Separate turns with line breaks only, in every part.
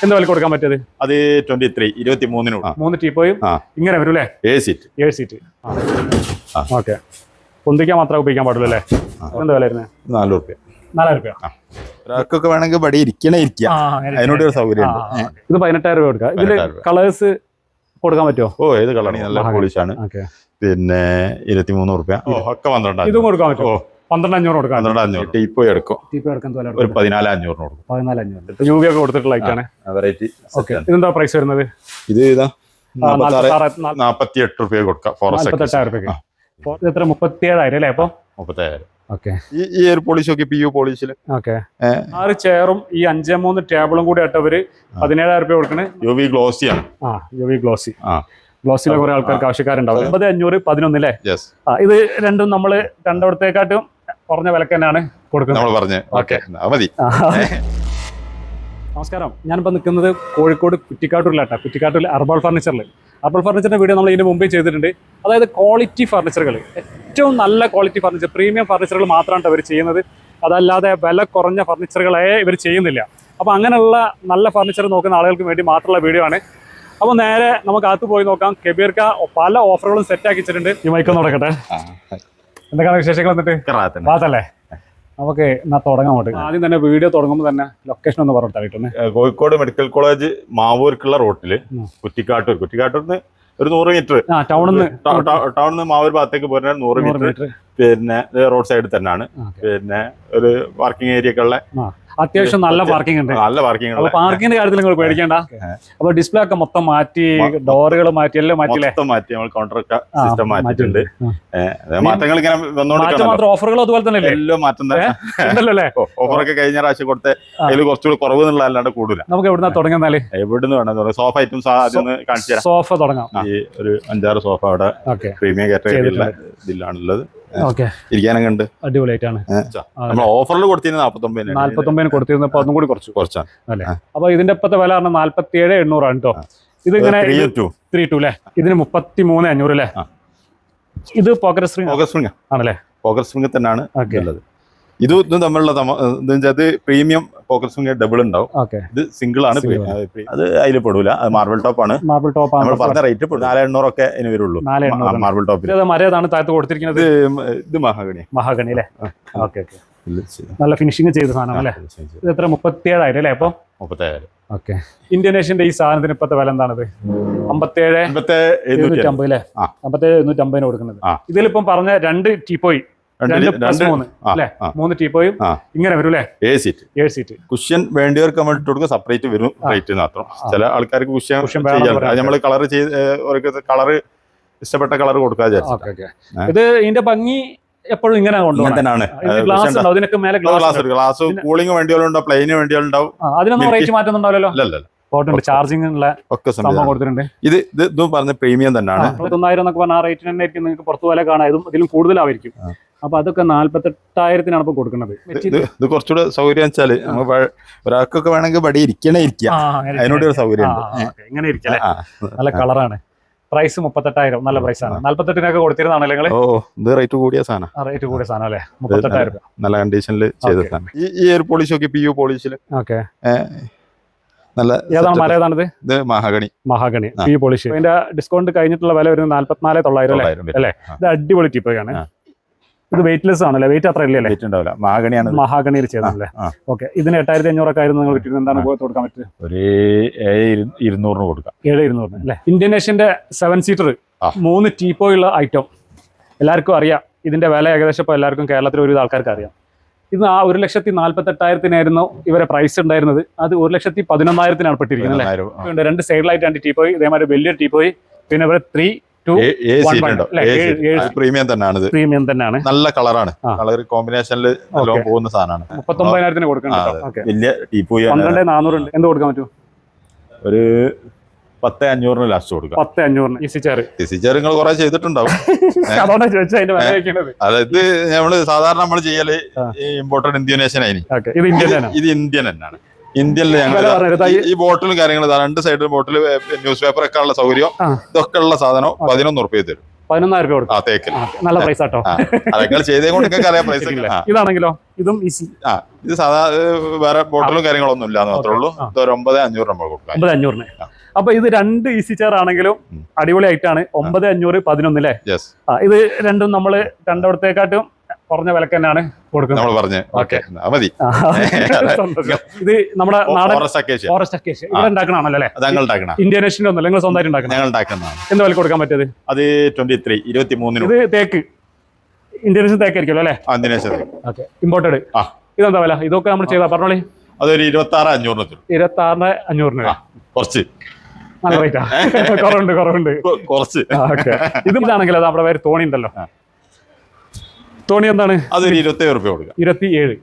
എന്താ വില കൊടുക്കാൻ പറ്റിയത്?
അത് 23
3 ടീപ്പോയും ഇങ്ങനെ വരും അല്ലേ? 7 സീറ്റ്. ഓക്കെ, പൊന്തിക്കാൻ മാത്രമേ ഉപയോഗിക്കാൻ പാടുള്ളൂ അല്ലേ? എന്താ വില വരുന്നത്?
4 രൂപ.
4000 രൂപ.
ഒരാൾക്കൊക്കെ വേണമെങ്കിൽ ഇവിടെ ഇരിക്കണം, അതിനോട് ഒരു സൗകര്യം.
ഇത് 18000 രൂപ കൊടുക്കാം. ഇതില് കളേഴ്സ് കൊടുക്കാൻ പറ്റുമോ?
ഓ, ഏത് കളറാണ്? നല്ല പോളിഷാണ്. പിന്നെ 23 രൂപ. ഒക്കെ 12.
ഇതും കൊടുക്കാൻ പറ്റുമോ? 12500 കൊടുക്കാം.
12500. ടീപ്പോ എടുക്കും. ഒരു 14500 കൊടുക്കും.
14500 രൂപ ഒക്കെ കൊടുത്തിട്ടുള്ള ഐറ്റാണ്.
വെറൈറ്റി.
ഇതെന്താ പ്രൈസ് വരുന്നത്?
ഇത് ഇതാ 48 രൂപ കൊടുക്കാം.
48,000 രൂപയ്ക്ക്. എത്ര? 37,000 അല്ലേ? അപ്പൊ
37,000.
ഓക്കെ.
ഈ ഒരു പോളിഷ് നോക്കി, PU പോളിഷില്
6 ചെയറും ഈ 5-3 ടേബിളും കൂടി ആയിട്ടവര് 17,000 രൂപ കൊടുക്കണേ.
UV ഗ്ലോസി ആണ്.
UV glossy. ഗ്ലോസിലെ കുറെ ആൾക്കാർക്ക് ആവശ്യക്കാരുണ്ടാവും. 9,500, 11 അല്ലേ? ഇത് രണ്ടും നമ്മള് കണ്ടവിടത്തേക്കാട്ടും കുറഞ്ഞ വിലക്ക് തന്നെയാണ് കൊടുക്കുന്നത്. നമസ്കാരം, ഞാനിപ്പോൾ നിൽക്കുന്നത് കോഴിക്കോട് കുറ്റിക്കാട്ടൂരിലാട്ടാ. കുറ്റിക്കാട്ടൂരിൽ അർബൽ ഫർണിച്ചറിൽ. അർബൽ ഫർണിച്ചറിന്റെ വീഡിയോ നമ്മൾ ഇതിന് മുമ്പേ ചെയ്തിട്ടുണ്ട്. അതായത് ക്വാളിറ്റി ഫർണിച്ചറുകൾ, ഏറ്റവും നല്ല ക്വാളിറ്റി ഫർണിച്ചർ, പ്രീമിയം ഫർണിച്ചറുകൾ മാത്രമാണ് ഇവർ ചെയ്യുന്നത്. അതല്ലാതെ വില കുറഞ്ഞ ഫർണിച്ചറുകളെ ഇവർ ചെയ്യുന്നില്ല. അപ്പോൾ അങ്ങനെയുള്ള നല്ല ഫർണിച്ചർ നോക്കുന്ന ആളുകൾക്ക് വേണ്ടി മാത്രമുള്ള വീഡിയോ ആണ്. അപ്പോൾ നേരെ നമുക്ക് അകത്ത് പോയി നോക്കാം. കബീർക്ക പല ഓഫറുകളും സെറ്റ് ആക്കി വെച്ചിട്ടുണ്ട്. ഈ മൈക്കൊന്ന് തുടക്കട്ടെ. എന്തൊക്കെയാണ് വിശേഷങ്ങൾ? എന്നിട്ട് ഭാഗത്തല്ലേ? നമുക്ക് എന്നാ തുടങ്ങാൻ പറ്റും. ആദ്യം തന്നെ വീഡിയോ തുടങ്ങുമ്പോൾ തന്നെ ലൊക്കേഷൻ ഒന്ന് പറഞ്ഞിട്ടാണ്.
കോഴിക്കോട് മെഡിക്കൽ കോളേജ് മാവൂർക്കുള്ള റോട്ടില് കുറ്റിക്കാട്ടൂരിന്ന് ഒരു 100 മീറ്റർ ടൗണിൽ മാവൂർ ഭാഗത്തേക്ക് പോരുന്ന 100 മീറ്റർ. പിന്നെ റോഡ് സൈഡിൽ തന്നെയാണ്. പിന്നെ ഒരു പാർക്കിംഗ് ഏരിയ ഒക്കെ ഉള്ള
അത്യാവശ്യം നല്ല പാർക്കിംഗ് ഉണ്ട്.
നല്ല പാർക്കിംഗ്.
പാർക്കിങ്ങിന്റെ കാര്യത്തിൽ നിങ്ങൾ പേടിക്കേണ്ട. അപ്പൊ ഡിസ്പ്ലേ ഒക്കെ മൊത്തം മാറ്റി, ഡോറുകൾ മാറ്റി, എല്ലാം മാറ്റി. നമ്മൾ കൗണ്ടർ സിസ്റ്റം മാറ്റിയിട്ടുണ്ട്. മാറ്റങ്ങൾ ഇങ്ങനെ വന്നോണ്ട് ഓഫറുകൾ അതുപോലെ തന്നെ എല്ലാം മാറ്റം തന്നെ. ഓഫറൊക്കെ കഴിഞ്ഞ പ്രാവശ്യം കൊടുത്ത അതിൽ കുറച്ചുകൂടി കുറവ് എന്നുള്ള അല്ലാണ്ട് കൂടുതല. നമുക്ക് എവിടുന്ന തുടങ്ങുന്നാല്? എവിടുന്ന് വേണം? സോഫ ഐറ്റംസ് ആദ്യം കാണിച്ചു തരാം. സോഫ തുടങ്ങാം. ഈ ഒരു 5-6 സോഫ അവിടെ പ്രീമിയം കാറ്റഗറിയിലുള്ള ഇതിലാണുള്ളത്. ഇരിക്കാനൊക്കെ ഉണ്ട്. അടിപൊളിയായിട്ടാണ്. നമ്മൾ ഓഫറിൽ കൊടുത്തിരുന്നത് 49 കൊടുത്തിരുന്നത്. അപ്പൊ അതും കൂടി കുറച്ചാണ് അല്ലേ? അപ്പൊ ഇതിന്റെ ഇപ്പത്തെ വില പറഞ്ഞാൽ 47,800 ആണ് കേട്ടോ. ഇതിങ്ങനെ 3.2 അല്ലേ? ഇതിന് 33,500 അല്ലേ? ഇത് പോക്കറ്റ് സ്പ്രിംഗ് ആണല്ലേ? പോക്കറ്റ് സ്പ്രിംഗ് തന്നെയാണ് ഉള്ളത്. ഇതും തമ്മിലുള്ള ഇത് പ്രീമിയം പോക്കറ്റ് സ്പ്രിംഗ് ഡബിൾ ഉണ്ടാവും. ഇത് സിംഗിൾ ആണ്. അത് അതിൽ പെടൂല. അത് മാർബിൾ ടോപ്പ് ആണ്. നമ്മൾ പറഞ്ഞ റേറ്റ് 4,800 ഒക്കെ ഇതിന് വരുള്ളൂ. മാർബിൾ ടോപ്പിൽ മരേതാണ് താഴത്ത് കൊടുത്തിരിക്കുന്നത്. ഇത് മഹാഗണി അല്ലേ? ഓക്കെ. നല്ല ഫിനിഷിംഗ് ചെയ്ത സാധനം അല്ലേ? ഇത് എത്ര? 37,000 അല്ലേ? അപ്പൊ 37,000. ഓക്കെ. ഇന്ത്യനേഷ്യന്റെ ഈ സാധനത്തിന് ഇപ്പത്തെ വില എന്താണത്? 57,750 അല്ലേ? 57,750 കൊടുക്കുന്നത്. ഇതിലിപ്പം പറഞ്ഞ 2 ടീപ്പോയി, 3 ടീപ്പോയും ഇങ്ങനെ വരും അല്ലേ? 7 സീറ്റ്. കുഷ്യൻ വേണ്ടിയവർക്ക് നമ്മൾ ഇട്ട് കൊടുക്കുക. സെപ്പറേറ്റ് വരും റേറ്റ് മാത്രം. ചില ആൾക്കാർക്ക് കുഷ്യൻ നമ്മൾ കളർ ഇഷ്ടപ്പെട്ട കളർ കൊടുക്കാൻ വിചാരിച്ചു. ഇത് ഇതിന്റെ ഭംഗി എപ്പോഴും ഇങ്ങനെ തന്നെയാണ്. ഗ്ലാസ് കൂളിംഗ് വേണ്ടിയുണ്ടാവും, പ്ലെയിന് വേണ്ടിയുണ്ടാവും. അതിനൊന്നും റേറ്റ് മാറ്റുന്നുണ്ടാവില്ലല്ലോ. ചാർജിംഗ് കൊടുത്തിട്ടുണ്ട്. ഇത് പറഞ്ഞ പ്രീമിയം തന്നെയാണ്. 9,000 എന്നൊക്കെ പറഞ്ഞ ആ റേറ്റിന് തന്നെ ആയിരിക്കും നിങ്ങൾക്ക് പുറത്തു വില കാണാം. ഇതിലും കൂടുതലായിരിക്കും. അപ്പൊ അതൊക്കെ 48,000 ഇപ്പൊ കൊടുക്കുന്നത്. ഇത് കുറച്ചുകൂടെ സൗകര്യം വെച്ചാല് ഒരാൾക്കൊക്കെ വേണമെങ്കിൽ ഇവിടെ ഇരിക്കാം, അതിനോട് ഒരു സൗകര്യം. ഇങ്ങനെ ഇരിക്കാം. നല്ല കളറാണ്. പ്രൈസ് 38,000. നല്ല പ്രൈസാണ്. 48,000 കൊടുത്തിരുന്നാണ് നിങ്ങൾ? ഇത് റേറ്റ് കൂടിയ സാധനം. റേറ്റ് കൂടിയ സാധനം അല്ലേ? 38,000. നല്ല കണ്ടീഷനിൽ ചെയ്ത സാധനം. ഈ ഒരു പോളിഷ് നോക്കി, PU പോളിഷില് നല്ല. ഏതാണ് മരം? ഏതാണിത്? ഇത് മഹാഗണി PU പോളിഷ്. അതിന്റെ ഡിസ്കൗണ്ട് കഴിഞ്ഞിട്ടുള്ള വില വരുന്നത് 44,900 അല്ലേ? ഇത് അടിപൊളി ടിപ്പോയാണ്. ഇത് വെയിറ്റ്ലെസ് ആണല്ലേ? വെയിറ്റ് അത്ര ഇല്ലേ? വെയിറ്റ് ഉണ്ടാവില്ല. മഹാഗണിയിൽ ചെയ്തല്ലേ? ഓക്കെ. ഇതിന് 8,500 ഒക്കെ ആയിരുന്നു നിങ്ങൾ വിറ്റിരുന്നത്. എന്താണ് കൊടുക്കാൻ പറ്റുക? ഒരു 7,200 കൊടുക്കാം. 7,200 അല്ലേ? ഇന്ത്യനേഷ്യന്റെ 7 സീറ്റർ 3 ടീപ്പോയുള്ള ഐറ്റം എല്ലാവർക്കും അറിയാം. ഇതിന്റെ വില ഏകദേശം ഇപ്പോൾ എല്ലാവർക്കും കേരളത്തിൽ ഒരുവിധ ആൾക്കാർക്ക് അറിയാം. ഇത് 1,48,000 ഇവരെ പ്രൈസ് ഉണ്ടായിരുന്നത്. അത് 1,11,000 പെട്ടിരിക്കുന്നത്. 2 സൈഡിലായിട്ട് 2 ടീപ്പോയി, ഇതേമാതിരി വലിയൊരു ടീപ്പോയി. പിന്നെ ഇവരെ 3-2 പ്രീമിയം തന്നെയാണ്. നല്ല കളറാണ്. കളർ കോമ്പിനേഷനിൽ പോകുന്ന സാധനമാണ്. 39,000 കൊടുക്കണം. 12,400 ഉണ്ട്. എന്ത് കൊടുക്കാൻ പറ്റും? ഒരു 10,500 ലാസ്റ്റ് കൊടുക്കാം. 10,500. ഈസി ചെയർ നിങ്ങൾ കുറെ ചെയ്തിട്ടുണ്ടാവും. അതായത് നമ്മള് സാധാരണ നമ്മൾ ചെയ്യല് ഇമ്പോർട്ടഡ് ഇന്ത്യനേഷൻ ആയിരിക്കും. ഇത് ഇന്ത്യൻ തന്നെയാണ്. ഇന്ത്യയിൽ ഞങ്ങൾ ഈ ബോട്ടിലും കാര്യങ്ങളും 2 സൈഡിൽ ബോട്ടിൽ ന്യൂസ് പേപ്പർ ഒക്കെ ഉള്ള സൗകര്യം ഇതൊക്കെ ഉള്ള സാധനം 11 രൂപ തരും. 11,000 രൂപ കൊടുക്കും.
തേക്കിൽ
നല്ല പ്രൈസ് ആട്ടോ.
ചെയ്തേ കൊണ്ട് അറിയാം പ്രൈസ്.
ഇതാണെങ്കിലോ ഇതും ഈസി.
ഇത് സാധാ വേറെ ബോട്ടിലും കാര്യങ്ങളൊന്നും ഇല്ല മാത്രമേ ഉള്ളൂ. 9,500 നമ്മൾ കൊടുക്കാം.
9,500. അപ്പൊ ഇത് 2 ഈസി ചെയർ ആണെങ്കിലും അടിപൊളി ആയിട്ടാണ്. 9,500, 11 അല്ലേ? ഇത് രണ്ടും നമ്മള് രണ്ടിടത്തേക്കാട്ടും കുറഞ്ഞ വിലക്ക് തന്നെയാണ് കൊടുക്കുന്നത്. ഇത് നമ്മുടെ നാടൻ ഫോറസ്റ്റ് അക്കേഷ്യ ഇവിടെ ഉണ്ടാക്കണാണല്ലോ അല്ലേ? ഇന്ത്യനേഷൻ്റെ ഒന്നല്ല, നിങ്ങൾ സ്വന്തമായിട്ട് ഉണ്ടാക്കണം. എന്ത് വില കൊടുക്കാൻ പറ്റിയത്?
അത് 23.
ഇത് തേക്ക് ഇന്ത്യനേഷൻ തേക്കായിരിക്കും അല്ലേ? ഇമ്പോർട്ടഡ്. ഇതെന്താ വില? ഇതൊക്കെ നമ്മൾ ചെയ്താ പറഞ്ഞോളി.
അതൊരു 26,500.
26,500
കുറച്ച്
നല്ല റേറ്റാ. കുറവുണ്ട്
കുറച്ച്.
ഇതാണെങ്കിൽ അത് നമ്മുടെ പേര് തോണി ഉണ്ടല്ലോ. തോണി എന്താണ്?
അത് 27 രൂപ കൊടുക്കാം.
27.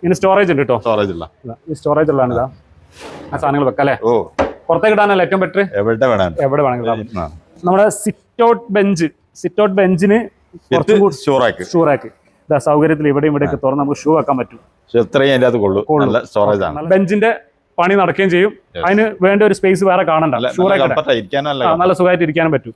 ഇനി സ്റ്റോറേജ് ഉണ്ട് കേട്ടോ.
സ്റ്റോറേജ് ഇല്ല.
ഈ സ്റ്റോറേജ് ഉള്ളതാണ്. ഇതാ ആ സാധനങ്ങൾ വെക്കല്ലേ? പുറത്തേക്ക് ഇടാനല്ല ഏറ്റവും ബെറ്റർ. എവിടെ വേണമെങ്കിലും. നമ്മുടെ സിറ്റ് ഔട്ട് ബെഞ്ചിന് ഷൂറാക്ക് ഇതാ സൗകര്യത്തിൽ ഇവിടെയും ഇവിടെയൊക്കെ തുറന്ന് നമുക്ക് ഷൂ വെക്കാൻ പറ്റും. ബെഞ്ചിന്റെ പണി നടക്കുകയും ചെയ്യും. അതിന് വേണ്ട ഒരു സ്പേസ് വേറെ കാണണ്ട. ഷൂറാക്കി നല്ല സുഖമായിട്ട് ഇരിക്കാനും പറ്റും.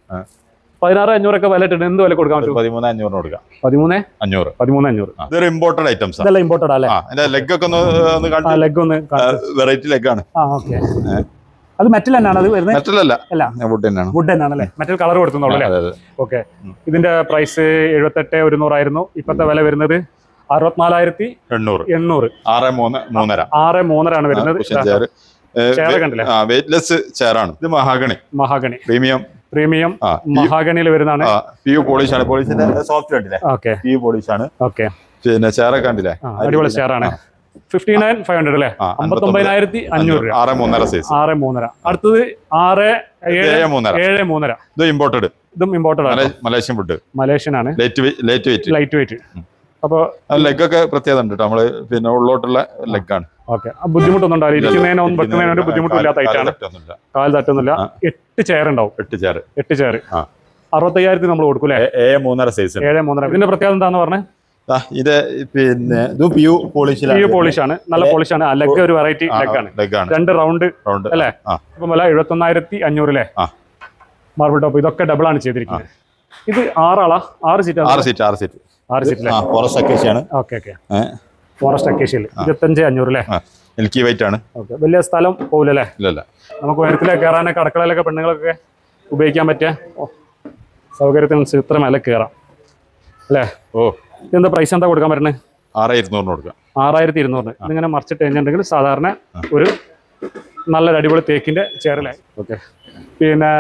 16,500 ഒക്കെ വില ഇട്ടിട്ട് എന്ത് വില കൊടുക്കാൻ പറ്റും?
13,500 കൊടുക്കാം.
13,500.
ഇതൊരു ഇമ്പോർട്ടഡ് ഐറ്റംസ്.
ഇതെല്ലാം ഇമ്പോർട്ടഡ് അല്ലേ?
ലെഗ് ഒക്കെ ലെഗ് ഒന്ന് വെറൈറ്റി ലെഗാണ്.
അത് മെറ്റൽ തന്നെയാണ് അത് വരുന്നത്?
മെറ്റൽ അല്ല, വുഡ്
തന്നെയാണ് അല്ലേ? മെറ്റൽ കളർ കൊടുത്തുള്ളൂ അല്ലേ? ഓക്കെ. ഇതിന്റെ പ്രൈസ് 78,100 ആയിരുന്നു. ഇപ്പത്തെ വില വരുന്നത് 64,800. 6,300 ആണ് വരുന്നത്.
വെയിറ്റ്ലെസ് ചെയറാണ്. ഇത് മഹാഗണി പ്രീമിയം
മഹാഗണിയിൽ വരുന്നതാണ്.
പോളിഷ് ആണ്. പോളിഷിന്റെ സോഫ്റ്റ് കണ്ടില്ലേ? പോളിഷ് ആണ്. പിന്നെ ചെയറൊക്കെ കണ്ടില്ലേ?
അടിപൊളി ചെയറാണ്. 59,500 അല്ലേ? 59,500.
6,300 സൈസ്.
6,300. അടുത്തത് 6,700. ഇതും ഇമ്പോർട്ടഡ് ആണ്. മലേഷ്യൻ ആണ്. Light weight. അപ്പൊ
ലെഗ് ഒക്കെ പ്രത്യേകത ഉണ്ട് കേട്ടോ. നമ്മള് പിന്നെ ഉള്ളോട്ടുള്ള ലെഗാണ്.
ബുദ്ധിമുട്ടൊന്നും ഉണ്ടാവില്ല. ഇരിക്കുന്നതിനോ വെക്കുന്നതിനോ ഒരു ബുദ്ധിമുട്ടില്ലാത്ത ഐറ്റാണ്. കാൽ തട്ടുന്നില്ല. 8 ചെയർ ഉണ്ടാവും. 8 ചെയർ. 65,000 നമ്മൾ കൊടുക്കും അല്ലേ?
7,300 സൈസ്.
7,300. ഇതിന്റെ പ്രത്യേകത എന്താന്ന് പറഞ്ഞത്?
ഇത് പിന്നെ
പോളിഷ് ആണ്. നല്ല പോളിഷ് ആണ്. ലെഗ് ഒരു വെറൈറ്റി ലെഗാണ്. 2 റൗണ്ട് അല്ലേ? ഇപ്പൊ വില 71,500 അല്ലേ? Marble top. ഇതൊക്കെ ഡബിൾ ആണ് ചെയ്തിരിക്കുന്നത്. ഇത് 6 സീറ്റ്. ഫോറസ്റ്റ് അക്കേഷ്യയിൽ 25,500 അല്ലേ?
വെയിറ്റ് ആണ്.
വലിയ സ്ഥലം പോകില്ലല്ലേ? നമുക്ക് ഉയരത്തിലേക്ക് കയറാനൊക്കെ അടുക്കളയിലൊക്കെ പെണ്ണുങ്ങളൊക്കെ ഉപയോഗിക്കാൻ പറ്റിയ സൗകര്യത്തിന് ഇത്ര മേലെ കയറാം അല്ലേ? ഇതെന്താ പ്രൈസ് എന്താ കൊടുക്കാൻ പറ്റുന്നത്?
6,200 കൊടുക്കാം.
6,200. ഇതിങ്ങനെ മറിച്ചിട്ട് കഴിഞ്ഞിട്ടുണ്ടെങ്കിൽ സാധാരണ ഒരു നല്ലൊരു അടിപൊളി തേക്കിന്റെ ചെയറിലായി. പിന്നെ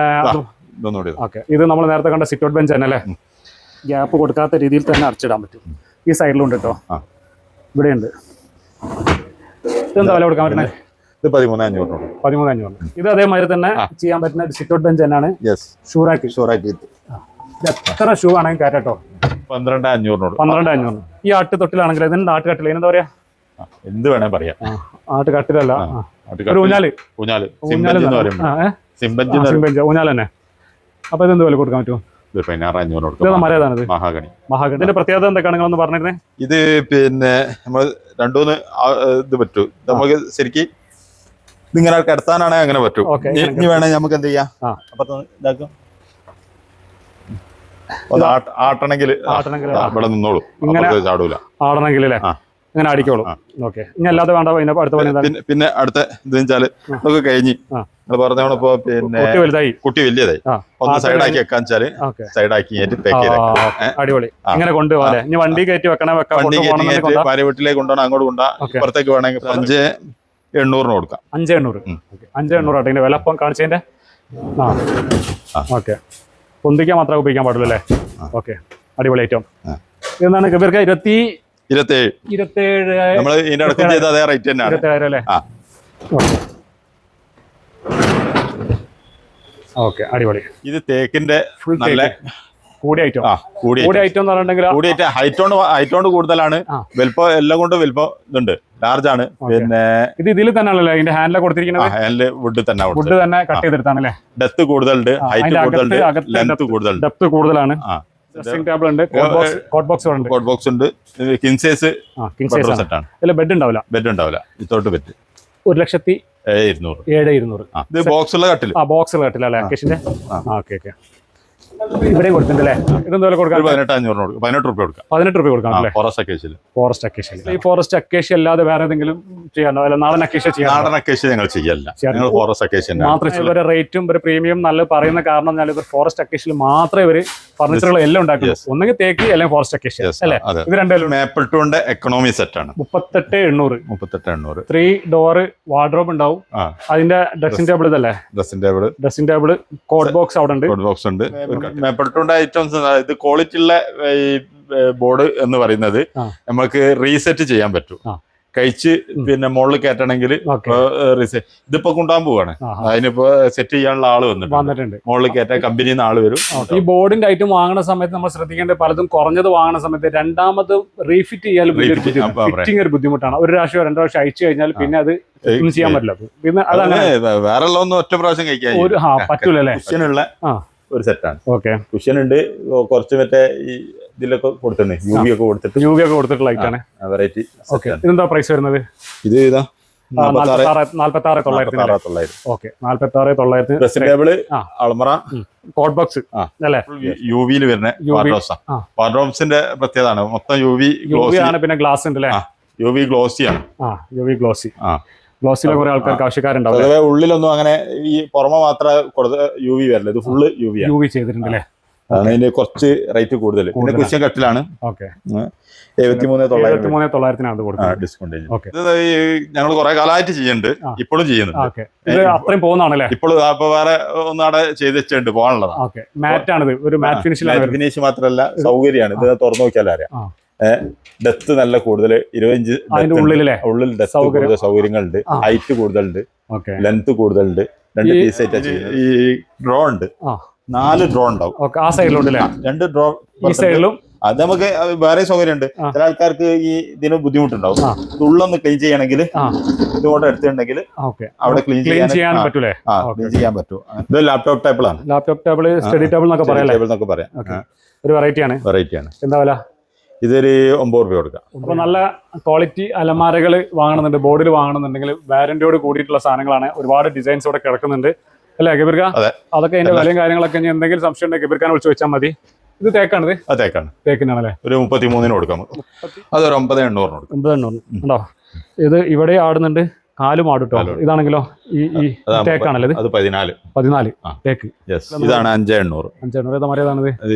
ഇത് നമ്മൾ നേരത്തെ കണ്ട സിറ്റ് ഔട്ട് ബെഞ്ച് തന്നെ അല്ലേ? ഗ്യാപ്പ് കൊടുക്കാത്ത രീതിയിൽ തന്നെ അടച്ചിടാൻ പറ്റും. ഈ സൈഡിലുണ്ട് കേട്ടോ. ഇവിടെയുണ്ട്. ഇതെന്താ വില കൊടുക്കാൻ പറ്റുന്നത്?
ഇത് 13,500.
ഇത് അതേമാതിരി തന്നെ ചെയ്യാൻ പറ്റുന്ന സിറ്റ് ഔട്ട് ബെഞ്ച് തന്നെയാണ്. ഷൂറാക്കി. എത്ര ഷൂ ആണെങ്കിൽ കയറ്റോ?
12,500.
ഈ ആട്ടുതൊട്ടിലാണെങ്കിൽ ഇതിന്റെ ആട്ടുകട്ടില എന്താ പറയാ?
എന്ത് വേണേ പറയാം.
ആട്ടുകട്ടിലല്ല, ഊഞ്ഞാൽ തന്നെ. അപ്പൊ ഇതെന്ത് വില കൊടുക്കാൻ പറ്റുമോ?
16,500.
മഹാഗണി. ഇതിന്റെ പ്രത്യേകത എന്തൊക്കെയാണെന്ന് പറഞ്ഞിരുന്നേ?
ഇത് പിന്നെ നമ്മൾ 2-3 ഇത് പറ്റൂ. നമുക്ക് ശരിക്കും ഇതിങ്ങനെ കിടത്താനാണെ അങ്ങനെ പറ്റും. ഇനി വേണേ നമുക്ക് എന്ത് ചെയ്യാം? ഇതാക്കും. ആട്ടണമെങ്കിൽ ഇവിടെ നിന്നോളൂ. ചാടൂല.
ആടണമെങ്കിൽ അല്ലേ? ഇങ്ങനെ അടിക്കോളൂ. ഓക്കെ. ഇനി അല്ലാതെ വേണ്ട.
പിന്നെ അടുത്ത ഇത് വെച്ചാല് ഇതൊക്കെ കഴിഞ്ഞ് പറഞ്ഞപ്പോ പിന്നെ കുട്ടി വലിയതായി ഒന്ന് സൈഡാക്കി വെക്കാൻ വെച്ചാല് സൈഡാക്കി
അടിപൊളി. ഇങ്ങനെ കൊണ്ടുപോകാം. ഇനി വണ്ടി കയറ്റി വെക്കണം.
ഭാര്യ വീട്ടിലേക്ക് കൊണ്ടുപോകണം. അങ്ങോട്ട് കൊണ്ടുപോകാം. ഇപ്പുറത്തേക്ക് വേണമെങ്കിൽ 5,800 കൊടുക്കാം.
5,800 ആട്ടെ. ഇതിന്റെ വില ഇപ്പം കാണിച്ചതിന്റെ. ഓക്കെ. പൊന്തിക്കാൻ മാത്രമേ ഉപയോഗിക്കാൻ പാടുള്ളൂ അല്ലേ? ഓക്കെ. അടിപൊളി ഐറ്റം. എന്താണ് ഇവർക്ക് 27
നമ്മൾ ഇതിന്റെ അടക്കം ചെയ്ത അതേ റേറ്റ് തന്നെയാണ്.
27,000 അല്ലേ? ഓക്കെ. അടിപൊളി.
ഇത് തേക്കിന്റെ നല്ല
കൂടിയ ഐറ്റം. ഐറ്റം എന്ന് പറഞ്ഞിട്ടുണ്ടെങ്കിൽ
ഹൈറ്റോണ്ട് കൂടുതലാണ്. വലുപ്പം എല്ലാം കൊണ്ട് വലുപ്പം ഇതുണ്ട്. ലാർജ് ആണ്. പിന്നെ
ഇത് ഇതിൽ തന്നെയാണല്ലോ ഇതിന്റെ ഹാൻഡിൽ കൊടുത്തിരിക്കുന്നത്.
ഹാൻഡിൽ വുഡ്
തന്നെ കട്ട് ചെയ്തെടുത്താണല്ലേ?
ഡെപ്ത് കൂടുതലുണ്ട്. ഹൈറ്റ് കൂടുതലുണ്ട്. ലെങ്ത് കൂടുതലുണ്ട്.
ഡെപ്ത് കൂടുതലാണ്. ഡ്രസ്സിംഗ് ടേബിൾ ഉണ്ട്. കോട്ട് ബോക്സ് ഉണ്ട്. കിങ് സൈസ് സെറ്റ് ആണ്. ഇതിൽ ബെഡ് ഉണ്ടാവില്ല. ഇതോട്ട് ബെഡ്
1,07,200.
ഇത്
ബോക്സുള്ള കട്ടിൽ.
ബോക്സുള്ള കട്ടിൽ അല്ലേ? ഓക്കെ. ഇവിടെയും കൊടുത്തിട്ടുണ്ടല്ലേ? ഇതെന്താ കൊടുക്കാം?
18 രൂപ കൊടുക്കാം.
18 രൂപ കൊടുക്കാം. Forest acacia. ഈ ഫോറസ്റ്റ് അക്കേഷ്യ അല്ലാതെ വേറെ എന്തെങ്കിലും ചെയ്യാനോ? അല്ല, നാടൻ അക്കേഷ്യ ചെയ്യാം.
നാടൻ അക്കേഷ്യ ഞങ്ങൾ ചെയ്യല്ല, ഞങ്ങൾ ഫോറസ്റ്റ് അക്കേഷ്യ
മാത്രമേ. ഇവരെ റേറ്റും ഒരു പ്രീമിയം നല്ല പറയുന്ന കാരണം എന്നാൽ ഇവർ ഫോറസ്റ്റ് അക്കേഷ്യയിൽ മാത്രമേ ഇവര് ഫർണിച്ചറുകൾ എല്ലാം ഉണ്ടാക്കുന്നു. ഒന്നെങ്കിൽ തേക്ക് അല്ലെങ്കിൽ ഫോറസ്റ്റ് അക്കേഷ്യ അല്ലേ? ഇത് രണ്ടും
മേപ്പിൾ ടൂണിന്റെ എക്കണോമി സെറ്റ് ആണ്.
38,800. 3 ഡോറ് വാർഡ്രോബ് ഉണ്ടാവും. അതിന്റെ ഡ്രസ്സിംഗ് ടേബിൾ ഇതല്ലേ? ഡ്രസ്സിംഗ് ടേബിൾ കോഡ് ബോക്സ് അവിടെ ഉണ്ട്.
മേപ്പിൾ ടൂണിന്റെ ഐറ്റംസ് ഇത് ക്വാളിറ്റി ഉള്ള ബോർഡ് എന്ന് പറയുന്നത് നമുക്ക് റീസെറ്റ് ചെയ്യാൻ പറ്റും. കഴിച്ച് പിന്നെ മുകളിൽ കയറ്റണമെങ്കിൽ ഇതിപ്പോ കൊണ്ടുപോകാൻ പോവാണ്. അതിനിപ്പോ സെറ്റ് ചെയ്യാനുള്ള ആള് വന്നിട്ടുണ്ട്. മുകളിൽ കയറ്റാൻ കമ്പനിയിൽ നിന്ന് ആള് വരും.
ഈ ബോർഡിന്റെ ഐറ്റം വാങ്ങുന്ന സമയത്ത് നമ്മൾ ശ്രദ്ധിക്കേണ്ടത് പലതും കുറഞ്ഞത് വാങ്ങുന്ന സമയത്ത് രണ്ടാമത് റീഫിറ്റ് ചെയ്യാൻ ഫിറ്റിംഗ് ഒരു ബുദ്ധിമുട്ടാണ്. ഒരു പ്രാവശ്യം 2 പ്രാവശ്യം അയച്ചു കഴിഞ്ഞാൽ പിന്നെ അത് ഒന്നും ചെയ്യാൻ പറ്റില്ല. പിന്നെ അതാണ്
വേറെ ഒന്നും ഒറ്റ പ്രാവശ്യം കഴിക്കാൻ
പറ്റൂലേ?
ഒരു സെറ്റാണ്. കുഷ്യൻ ഉണ്ട്, കുറച്ച് മറ്റേ ഈ ഇതിലൊക്കെ കൊടുത്തിട്ടുണ്ട്, യു വി ഒക്കെ കൊടുത്തിട്ടുള്ള ഐറ്റാണ്. വെറൈറ്റി.
ഇതെന്താ പ്രൈസ് വരുന്നത്?
ഇത് ഇതാ
46,900. ഓക്കെ, 46,900.
ഡ്രസ്സിംഗ് ടേബിൾ, അൾമറ,
കോട്ട് ബോക്സ് അല്ലേ?
യു വിയിൽ വരുന്ന വാർഡ്രോബ്സിന്റെ പ്രത്യേകത മൊത്തം യു വി ആണ്. പിന്നെ ഗ്ലാസ് ഉണ്ട് അല്ലേ? യു വി ഗ്ലോസി ആണ്.
ഗ്ലോസിലെ കുറെ ആൾക്കാർക്ക് ആവശ്യക്കാരുണ്ടാവും.
ഉള്ളിലൊന്നും അങ്ങനെ ഈ പുറമെ മാത്രമേ യു വി വരില്ല, ഇത് ഫുള്ള് യു വി
ചെയ്തിട്ടുണ്ടല്ലേ?
അതിന് കുറച്ച് റേറ്റ് കൂടുതൽ. പിന്നെ കുഷ്യൻ കട്ടിലാണ്. 73,900 ഡിസ്കൗണ്ട്. ഞങ്ങൾ കുറെ കാലമായിട്ട് ചെയ്യുന്നുണ്ട്, ഇപ്പോഴും ചെയ്യുന്നുണ്ട്.
അത്രയും പോകുന്നതാണല്ലേ?
ഇപ്പോഴും അപ്പൊ വേറെ ഒന്നാടെ ചെയ്ത് വെച്ചിട്ടുണ്ട് പോകാനുള്ളതാണ്.
മാറ്റാണിത്, ഒരു മാറ്റ്
ഫിനിഷ് മാത്രമല്ല സൗകര്യമാണ്. ഇത് തുറന്നു നോക്കിയാൽ അറിയാം. ഡെപ്ത് നല്ല കൂടുതൽ, 20 ഇഞ്ച് ഉള്ളിൽ ഡെപ്ത് കൂടുതൽ സൗകര്യങ്ങളുണ്ട്. ഹൈറ്റ് കൂടുതലുണ്ട്, ലെങ്ത് കൂടുതലുണ്ട്. 2 പീസായിട്ടാ ചെയ്യുന്നത്. ഈ ഡ്രോ ഉണ്ട്, 4 ഡ്രോ ഉണ്ടാവും.
ആ സൈഡിലുണ്ട്
2 ഡ്രോ. അത് നമുക്ക് വേറെ സൗകര്യമുണ്ട്. ചില ആൾക്കാർക്ക് ഈ ഇതിന് ബുദ്ധിമുട്ടുണ്ടാവും. ഉള്ളൊന്ന് ക്ലീൻ ചെയ്യണമെങ്കിൽ ഇതുകൊണ്ട് എടുത്തിട്ടുണ്ടെങ്കിൽ അവിടെ ക്ലീൻ ചെയ്യാൻ പറ്റൂലേ? ക്ലീൻ ചെയ്യാൻ പറ്റും. ഇത് ലാപ്ടോപ്പ് ടേബിൾ ആണ്.
ലാപ്ടോപ്പ് ടേബിൾ, സ്റ്റഡി ടേബിൾ എന്നൊക്കെ പറയാം. ഒരു വെറൈറ്റിയാണ്. എന്താ വില?
ഇതൊരു 9 രൂപ കൊടുക്കാം.
അപ്പൊ നല്ല ക്വാളിറ്റി അലമാരകൾ വാങ്ങണമെന്നുണ്ട്, ബോർഡിൽ വാങ്ങണമെന്നുണ്ടെങ്കിൽ വാറന്റിയോട് കൂടിയിട്ടുള്ള സാധനങ്ങളാണ്. ഒരുപാട് ഡിസൈൻസ് ഇവിടെ കിടക്കുന്നുണ്ട് അല്ലേ ഗബീർക്ക? അതൊക്കെ അതിന്റെ വിലയും കാര്യങ്ങളൊക്കെ എന്തെങ്കിലും സംശയം ഉണ്ടെങ്കിൽ ഗബീർഖാനെ വിളിച്ച് വെച്ചാൽ മതി. ഇത് തേക്കാണ്? തേക്കിനാണല്ലേ?
ഒരു 33 കൊടുക്കാം. അതൊരു 9,800
ഉണ്ടോ? ഇത് ഇവിടെ ആടുന്നുണ്ട്, കാലും ആടുട്ടോ. ഇതാണെങ്കിലോ ഈ തേക്കാണല്ലേ?
അത് 14
തേക്ക്.
ഇതാണ് 5,800.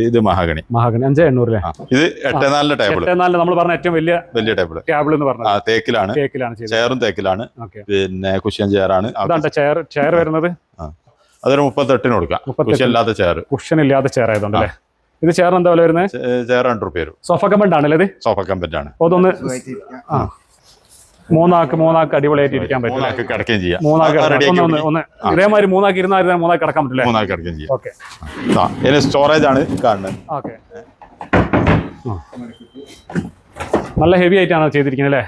ഇത് മഹാഗണി
5,800 അല്ലേ?
ഇത് 8-4 ടേബിൾ.
നമ്മൾ പറഞ്ഞ ഏറ്റവും വലിയ ടേബിൾ എന്ന് പറഞ്ഞത്
തേക്കിലാണ്. ചെയറും തേക്കിലാണ്. പിന്നെ കുഷ്യൻ ചെയറാണ്.
ചെയർ വരുന്നത്
അതൊരു 38 കൊടുക്കാം.
കുഷ്യൻ ഇല്ലാത്ത ചെയർ ആയതുകൊണ്ട് അല്ലേ? ഇത് ചെയർ എന്താ വില വരുന്നത്?
ചെയർ 200 രൂപ വരും.
സോഫ കമ്പന്റ് ആണല്ലേ? ഇത്
സോഫ കമ്പന്റ് ആണ്.
അതൊന്ന് മൂന്നാക്ക് അടിപൊളിയായിട്ട് ഇരിക്കാൻ പറ്റും.
കിടക്കുകയും ചെയ്യാം.
ഒന്ന് ഇതേമാതിരി 3 ഇരുന്നാൽ 3 കിടക്കാൻ പറ്റില്ല.
3 കിടക്കുകയും ചെയ്യാം. ഓക്കെ, സ്റ്റോറേജ് ആണ് കാണുന്നത്.
ഓക്കെ, നല്ല ഹെവി ആയിട്ടാണ് ചെയ്തിരിക്കുന്നത് അല്ലേ?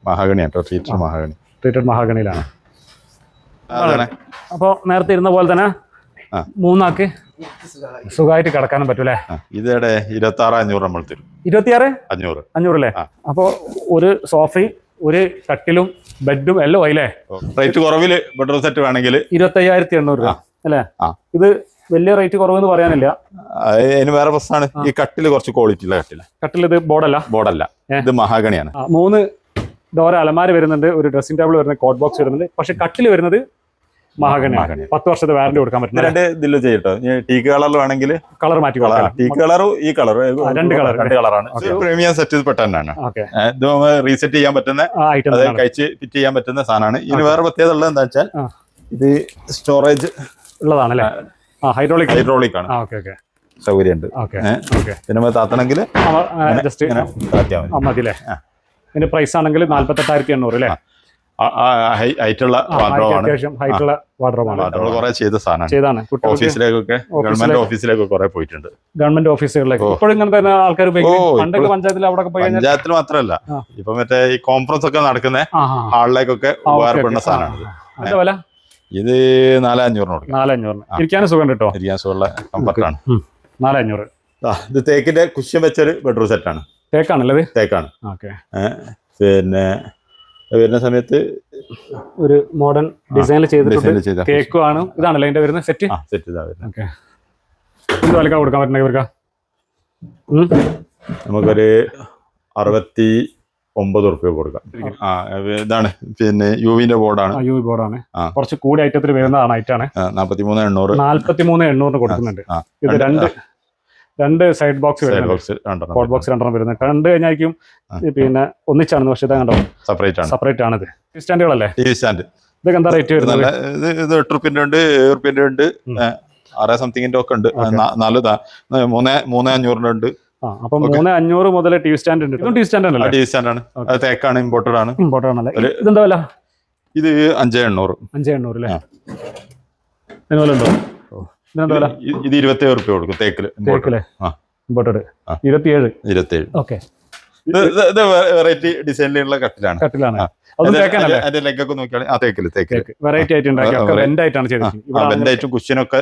മഹാഗണിയാണ്, ട്രീറ്റഡ്
മഹാഗണിയിലാണ്. അപ്പൊ നേരത്തെ ഇരുന്ന പോലെ തന്നെ 3 സുഖമായിട്ട് കിടക്കാനും പറ്റൂലേ?
ഇതേടെ 26,500 നമ്മൾ തരും.
26,500 അല്ലേ? അപ്പൊ ഒരു സോഫയും ഒരു കട്ടിലും ബെഡും എല്ലാം ആയില്ലേ?
റേറ്റ് കുറവില് ബെഡ്റൂം സെറ്റ് വേണമെങ്കിൽ
25,800 രൂപ അല്ലേ? ഇത് വലിയ റേറ്റ് കുറവെന്ന് പറയാനില്ല.
അതിന് വേറെ പ്രശ്നമാണ്, ഈ കട്ടില് കുറച്ച് ക്വാളിറ്റി ഉള്ള
കട്ടിൽ. ഇത് ബോർഡല്ല, ഇത്
മഹാഗണിയാണ്.
3 ഡോർ അലമാര വരുന്നുണ്ട്, ഒരു ഡ്രസ്സിംഗ് ടേബിൾ വരുന്നത്, കോട്ട് ബോക്സ് വരുന്നുണ്ട്. പക്ഷെ കട്ടിൽ വരുന്നത് മഹാഗണി. 10 വർഷത്തെ വാറന്റി കൊടുക്കാൻ പറ്റും.
2 ഇതില് ചെയ്യട്ടോ. ടീക്ക് കളറിൽ വേണമെങ്കിൽ
കളർ മാറ്റി
ടീക്ക് കളറും ഈ കളർ 2 കളറാണ്. പ്രീമിയം സെറ്റ് പെട്ടെന്നാണ്. ഇത് റീസെറ്റ് ചെയ്യാൻ പറ്റുന്ന, കഴിച്ച് ഫിറ്റ് ചെയ്യാൻ പറ്റുന്ന സാധനമാണ്. ഇതിന് വേറെ പ്രത്യേകത ഉള്ളത് എന്താ വെച്ചാൽ ഇത് സ്റ്റോറേജ്
ഉള്ളതാണല്ലേ?
ഹൈഡ്രോളിക് ആണ്. സൗകര്യമുണ്ട്. പിന്നെ താത്തണമെങ്കിൽ
മതില്ലേ? ഇതിന്റെ പ്രൈസ് ആണെങ്കിൽ 48,800 അല്ലേ?
ഹൈറ്റുള്ള
വാർഡ്രോബാണ്.
കുറെ ചെയ്ത സാധനമാണ്. ഓഫീസിലേക്കൊക്കെ, ഗവൺമെന്റ് ഓഫീസിലേക്കൊക്കെ കുറെ പോയിട്ടുണ്ട്.
ഗവൺമെന്റ് ഓഫീസുകളിലേക്ക് ഇപ്പോഴും ഇങ്ങനെ തന്നെ ആൾക്കാർ പണ്ടൊക്കെ പഞ്ചായത്തിൽ അവിടെ
പഞ്ചായത്തിൽ മാത്രമല്ല, ഇപ്പൊ മറ്റേ ഈ കോൺഫറൻസ് ഒക്കെ നടക്കുന്ന ഹാളിലേക്കൊക്കെ ഉപകാരപ്പെടുന്ന സാധനമാണ്. ഇത് 4,500
4,500 ഇരിക്കാനും സുഖം കേട്ടോ.
ഇരിക്കാൻ സുഖമുള്ള കംഫർട്ടാണ്.
4,500.
ഇത് തേക്കിന്റെ കുഷ്യൻ വെച്ചൊരു ബെഡ്റൂം സെറ്റാണ്.
തേക്കാണല്ലേ?
തേക്കാണ്. പിന്നെ വരുന്ന സമയത്ത്
ഒരു മോഡേൺ ഡിസൈനിൽ ചെയ്തിട്ടുണ്ട്. കേക്കും ആണ്. ഇതാണല്ലോ അതിന്റെ വരുന്ന സെറ്റ്. എന്ത് വിലക്കാ കൊടുക്കാൻ പറ്റുന്ന ഇവർക്ക്?
നമുക്കൊരു 69 റുപ്യ കൊടുക്കാം. ഇതാണ് പിന്നെ യുവിന്റെ ബോർഡാണ്.
യു ബോർഡാണ്. കുറച്ച് കൂടി ഐറ്റത്തിൽ വരുന്നതാണ് ഐറ്റാണ്. 43,800 കൊടുക്കുന്നുണ്ട്. ഇത് രണ്ട് സൈഡ് ബോക്സ് കോഡ് ബോക്സ് 2 വരുന്നത്. കണ്ടു കഴിഞ്ഞായിരിക്കും പിന്നെ ഒന്നിച്ചാണ്, പക്ഷേ ഇതാ കണ്ടോ സെപ്പറേറ്റ് ആണിത്. സ്റ്റാൻഡുകളല്ലേ? ഇതൊക്കെ എന്താ റേറ്റ് വരുന്നത്?
ഇത് 8 റുപ്യന്റെ ഉണ്ട്, 7 റുപ്യന്റെ ഉണ്ട്, 6 സംതിങ്ങിന്റെ ഒക്കെ ഉണ്ട്. 3,500 ഉണ്ട്.
അപ്പൊ 3,500 മുതൽ ടി സ്റ്റാൻഡ് ഉണ്ട്. ഇതും ടി സ്റ്റാൻഡ് ആണല്ലോ?
ടി സ്റ്റാൻഡ് ആണ്. അത് തേക്കാണ്, ഇമ്പോർട്ടഡ് ആണ്.
ഇതെന്താ വില?
ഇത് 5,800.
5,800 അല്ലേ? അതുപോലെ ഉണ്ടോ?
ഇത് 27 റുപ്യ കൊടുക്കും തേക്കില്.
ഇമ്പോർട്ടഡ് 27. ഓക്കെ.
ഇത് വെറൈറ്റി ഡിസൈനിലുള്ള കട്ടിലാണ്. അതിന്റെ ലെഗൊക്കെ നോക്കിയാൽ
വെറൈറ്റി ആയിട്ടും
കുഷ്യനൊക്കെ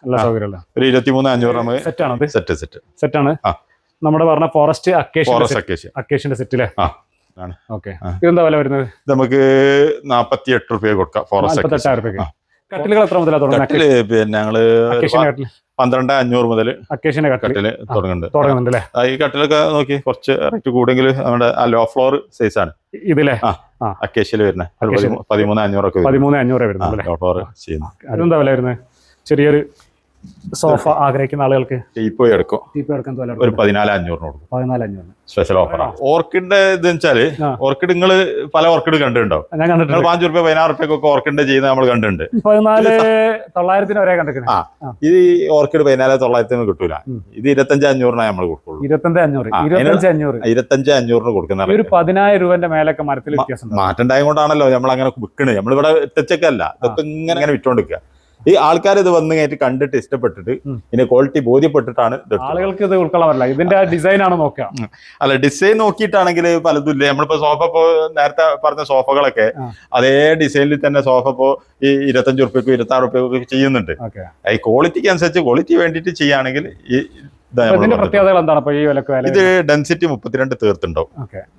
നല്ല സൗകര്യമുള്ള
ഒരു 23,500
സെറ്റ് ആണ്. നമ്മുടെ പറഞ്ഞ ഫോറസ്റ്റ് അക്കേഷ്യന്റെ സെറ്റിലെ. ഓക്കെ. ഇതെന്താ വില വരുന്നത്?
നമുക്ക് 48 റുപ്യ കൊടുക്കാം. ഫോറസ്റ്റ്
48,000 രൂപയ്ക്ക്. കട്ടിലുകൾ എത്ര മുതലാണ് തുടങ്ങുന്നത്?
പിന്നെ ഞങ്ങള് 12,500 മുതൽ അക്കേഷ്യന്റെ കട്ടില് തുടങ്ങുന്നുണ്ട്. ഈ കട്ടിലൊക്കെ നോക്കി കുറച്ച് റേറ്റ് കൂടെങ്കിൽ നമ്മുടെ ലോ ഫ്ലോർ സൈസ് ആണ് ഇതിലെ അക്കേഷ്യയിൽ വരുന്നത്. 13,500 ഒക്കെ
13,500 വരുന്നത് ലോ ഫ്ലോർ ചെയ്യുന്നത്. അതെന്താ വില വരുന്നത്? ചെറിയൊരു സോഫ ആഗ്രഹിക്കുന്ന ആളുകൾക്ക്
ടീപ്പോയി എടുക്കും. ഒരു 14,500 കൊടുക്കും.
14,500
സ്പെഷ്യൽ ഓഫറാണ്. ഓർക്കിഡിന്റെ ഇത് വെച്ചാല് ഓർക്കിഡ് നിങ്ങള് പല ഓർക്കിഡ് കണ്ടിട്ടുണ്ടോ?
ഞാൻ കണ്ടിട്ടുണ്ട്.
5 റുപ്യ 16 റുപ്യൊക്കെ ഓർക്കിഡിന്റെ ചെയ്യുന്നത് നമ്മൾ കണ്ടിട്ടുണ്ട്.
14,900 വരെ കണ്ടിട്ടുണ്ട്.
ഇത് ഓർക്കിഡ് 14,900 കിട്ടൂല. ഇത് 25,500 നമ്മൾ കൊടുക്കുള്ളൂ.
25,500
കൊടുക്കുന്നത്.
ഒരു 10,000 രൂപന്റെ മേലൊക്കെ മരത്തിൽ വ്യത്യാസം
മാറ്റണ്ടായ കൊണ്ടാണല്ലോ നമ്മൾ അങ്ങനെ വിൽക്കണത്. നമ്മളിവിടെ തെച്ചൊക്കെയല്ല, ഇതൊക്കെ ഇങ്ങനെ വിറ്റോണ്ടിരിക്കുക. ഈ ആൾക്കാർ ഇത് വന്ന് കഴിഞ്ഞിട്ട് കണ്ടിട്ട് ഇഷ്ടപ്പെട്ടിട്ട് ഇതിന്റെ ക്വാളിറ്റി ബോധ്യപ്പെട്ടിട്ടാണ്
ആളുകൾക്ക് ഇത് ഉൾക്കൊള്ളാൻ പറ്റില്ല. ഇതിന്റെ ഡിസൈൻ ആണ് നോക്കുക.
അല്ല, ഡിസൈൻ നോക്കിയിട്ടാണെങ്കിൽ പലതും ഇല്ലേ. നമ്മളിപ്പോ സോഫ ഇപ്പോ നേരത്തെ പറഞ്ഞ സോഫകളൊക്കെ അതേ ഡിസൈനിൽ തന്നെ സോഫ ഇപ്പോ ഈ 25 റുപ്യക്കും 26 റുപ്യക്കും ചെയ്യുന്നുണ്ട്. ഈ ക്വാളിറ്റിക്ക് അനുസരിച്ച് ക്വാളിറ്റി വേണ്ടിയിട്ട് ചെയ്യുകയാണെങ്കിൽ ഈ
പ്രത്യേകതകൾ എന്താണ്?
ഇത് ഡെൻസിറ്റി 32 തീർത്തുണ്ടാവും.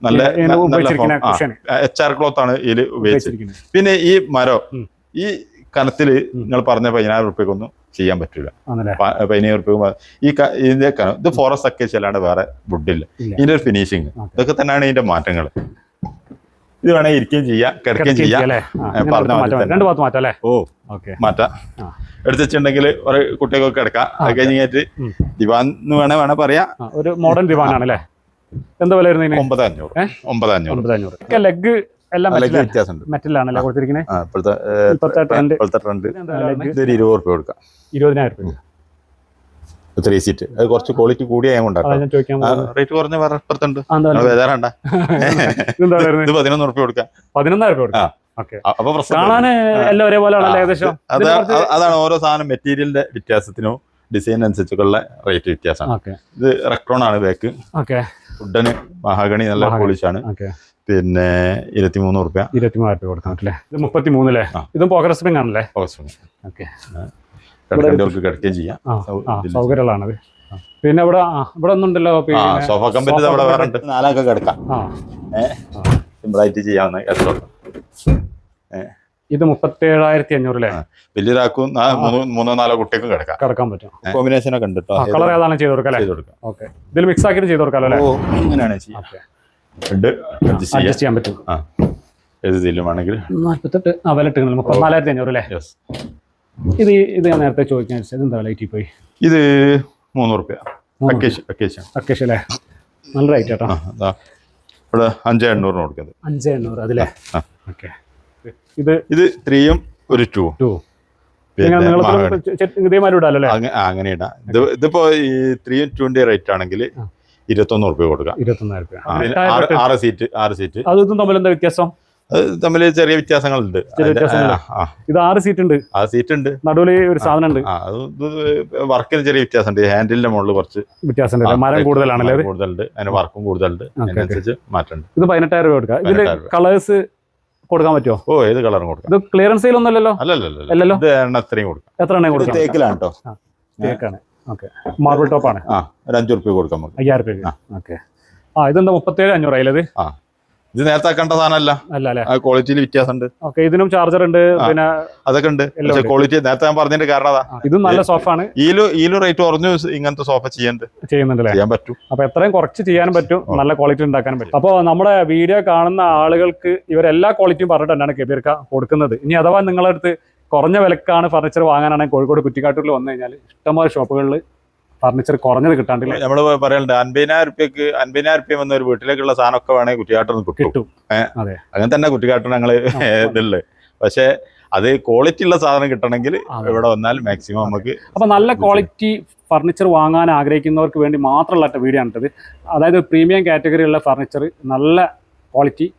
നല്ല HR ക്ലോത്ത് ആണ് ഇതിൽ ഉപയോഗിച്ചിരിക്കുന്നത്. പിന്നെ ഈ മരം ഈ കനത്തില് നിങ്ങൾ പറഞ്ഞ 14,000 റുപ്യക്കൊന്നും ചെയ്യാൻ പറ്റൂല. 14,000 റുപ്യ ഇതിന്റെ ഇത് ഫോറസ്റ്റ് അക്കേഷ്യ അല്ലാണ്ട് വേറെ വുഡില്ല. ഇതിന്റെ ഒരു ഫിനിഷിങ് ഇതൊക്കെ തന്നെയാണ് ഇതിന്റെ മാറ്റങ്ങൾ. ഇത് വേണമെങ്കിൽ ഇരിക്കുകയും ചെയ്യാം, കിടക്കുകയും ചെയ്യാം. മാറ്റാം. എടുത്ത് വെച്ചിട്ടുണ്ടെങ്കിൽ ഒരു കുട്ടികൾക്ക് കിടക്കാം. അത് കഴിഞ്ഞിട്ട് ദിവാൻ എന്ന് വേണേ പറയാം.
ഒരു മോഡേൺ ദിവാൻ ആണല്ലേ? എന്താ വില വരുന്നത്?
9,500.
ലെഗ് എല്ലാം
വ്യത്യാസമുണ്ട്.
മെറ്റലാണല്ലേ കൊടുത്തിരിക്കുന്നത്?
20 റുപ്യ കൊടുക്കാം.
20,000 രൂപ
3 സീറ്റ്. അത് കുറച്ച് ക്വാളിറ്റി കൂടിയ റേറ്റ് കുറഞ്ഞ പുറത്തുണ്ട്. വേദാറണ്ട. ഇത് 11 റുപ്യ കൊടുക്കാം.
11,000 രൂപ കൊടുക്കാം. കാണാന് എല്ലാം ഒരേപോലെ ഏകദേശം.
അതാണ് ഓരോ സാധനം മെറ്റീരിയലിന്റെ വ്യത്യാസത്തിനോ ഡിസൈൻ അനുസരിച്ചുള്ള റേറ്റ് വ്യത്യാസമാണ്. ഇത് റെക്ട്രോൺ ആണ് ബാക്ക്. വുഡന് മഹാഗണി നല്ല പോളിഷാണ്. പിന്നെ 23 റുപ്യ.
23,000 രൂപ കൊടുക്കാൻ പറ്റില്ലേ? ഇത് 33 അല്ലേ? ഇതും പോക്കറ്റ് സ്പ്രിംഗ് ആണല്ലേ?
കിടക്കുകയും ചെയ്യാം.
സൗകര്യമുള്ളതാണത്. പിന്നെ ഇവിടെ ഒന്നുണ്ടല്ലോ
സോഫ കമ്പനി അവിടെ വേറെ 4 കിടക്കാം. സിമ്പിളായിട്ട് ചെയ്യാവുന്ന.
ഇത് 37,500 അല്ലേ?
വലിയൊരാൾക്കും 3-4 കുട്ടികൾക്കും
കിടക്കാൻ പറ്റും.
കോമ്പിനേഷൻ ഒക്കെ ഉണ്ട്.
കളർ ഏതാണ് ചെയ്ത് കൊടുക്കാം? ഇതിൽ മിക്സ് ആക്കിയിട്ട് ചെയ്ത് കൊടുക്കാം അല്ലേ?
ഇങ്ങനെയാണ് അഡ്ജസ്റ്റ് ചെയ്യാൻ പറ്റും. ഏത് ഇതിലുമാണെങ്കിൽ
48 34,500 അല്ലേ? ഇത് ഞാൻ നേരത്തെ ചോദിക്കാൻ എന്താ ലൈറ്റ് പോയി?
ഇത് 3 റുപ്യ.
അക്കേഷ്യ അല്ലേ? നല്ല റേറ്റ് കേട്ടോ.
ഇവിടെ 5,800 കൊടുക്കുന്നത്.
5,800 അതില്ലേ? ഇത്
3-ഉം ഒരു 2-ഉം അങ്ങനെ ഇടാം. ഇതിപ്പോ ഈ 3-ഉം 2-ന്റെ റേറ്റ് ആണെങ്കിൽ 21 റുപ്യ കൊടുക്കാം.
21,000 രൂപ.
6 സീറ്റ്.
അതും തമ്മിൽ എന്താ വ്യത്യാസം?
തമ്മിൽ ചെറിയ വ്യത്യാസങ്ങളുണ്ട്.
ഇത് 6 സീറ്റ് ഉണ്ട്.
6 സീറ്റ് ഉണ്ട്.
നടുവിൽ ഒരു സാധനം ഉണ്ട്.
വർക്കിന് ചെറിയ വ്യത്യാസമുണ്ട്. ഹാൻഡിലിന്റെ മുകളിൽ കുറച്ച്
വ്യത്യാസമുണ്ട്. മരം കൂടുതലാണല്ലേ?
കൂടുതലുണ്ട്. അതിന് വർക്കും കൂടുതലുണ്ട്. അതിനനുസരിച്ച് മാറ്റമുണ്ട്.
ഇത് 18,000 രൂപ കൊടുക്കാം. ഇതില് കളേഴ്സ് കൊടുക്കാൻ പറ്റുമോ?
ഏത് കളറും കൊടുക്കാം.
ഇത് ക്ലിയറൻസ് സെയിൽ ഒന്നുമല്ലോ?
അല്ലല്ലോ. എത്രയും കൊടുക്കാം.
എത്ര എണ്ണം കൊടുക്കാം?
തേക്കിലാണ് കേട്ടോ.
തേക്കാണ്. മാർബിൾ ടോപ്പാണ്.
ഒരു 5 റുപ്യ കൊടുക്കാം.
5,000 രൂപ. ഇതെന്താ 37,500 ആയില്ലത്?
ഇത് നേരത്തെ കണ്ട സാധനമല്ല,
അല്ല
ക്വാളിറ്റിയിൽ വ്യത്യാസമുണ്ട്.
ഓക്കെ, ഇതിനും ചാർജർ ഉണ്ട്, പിന്നെ
അതൊക്കെ ഉണ്ട്. പക്ഷെ ക്വാളിറ്റി നേരത്തെ ഞാൻ പറഞ്ഞതിന്റെ കാരണം അതാ,
ഇതും നല്ല സോഫാണ്.
ഈലും റേറ്റ് കുറഞ്ഞു ഇങ്ങനത്തെ സോഫ ചെയ്യുന്നുണ്ടല്ലേ, ചെയ്യാൻ പറ്റും.
അപ്പൊ എത്രയും കുറച്ച് ചെയ്യാനും പറ്റും, നല്ല ക്വാളിറ്റി ഉണ്ടാക്കാനും പറ്റും. അപ്പോൾ നമ്മുടെ വീഡിയോ കാണുന്ന ആളുകൾക്ക് ഇവരെല്ലാ ക്വാളിറ്റിയും പറഞ്ഞിട്ട് തന്നെയാണ് കെബീർക്ക കൊടുക്കുന്നത്. ഇനി അഥവാ നിങ്ങളുടെ അടുത്ത് കുറഞ്ഞ വിലക്കാണ് ഫർണിച്ചർ വാങ്ങാനാണെങ്കിൽ കോഴിക്കോട് കുറ്റിക്കാട്ടൂരിൽ വന്നു കഴിഞ്ഞാൽ ഇഷ്ടംപോലെ ഷോപ്പുകളിൽ ഫർണിച്ചർ കുറഞ്ഞത് കിട്ടാണ്ടില്ല.
നമ്മള് പറയലുണ്ട് 50,000 രൂപ വന്ന ഒരു വീട്ടിലേക്കുള്ള സാധനമൊക്കെ വേണമെങ്കിൽ കുറ്റിക്കാട്ടിൽ കിട്ടും. അങ്ങനെ തന്നെ കുറ്റിക്കാട്ടിൽ ഞങ്ങള് ഇതുള്ളത്. പക്ഷെ അത് ക്വാളിറ്റി ഉള്ള സാധനം കിട്ടണമെങ്കിൽ ഇവിടെ വന്നാൽ മാക്സിമം നമുക്ക്.
അപ്പൊ നല്ല ക്വാളിറ്റി ഫർണിച്ചർ വാങ്ങാൻ ആഗ്രഹിക്കുന്നവർക്ക് വേണ്ടി മാത്രമുള്ള വീഡിയോ ആണിട്ടത്. അതായത് പ്രീമിയം കാറ്റഗറിയുള്ള ഫർണിച്ചർ, നല്ല ക്വാളിറ്റി,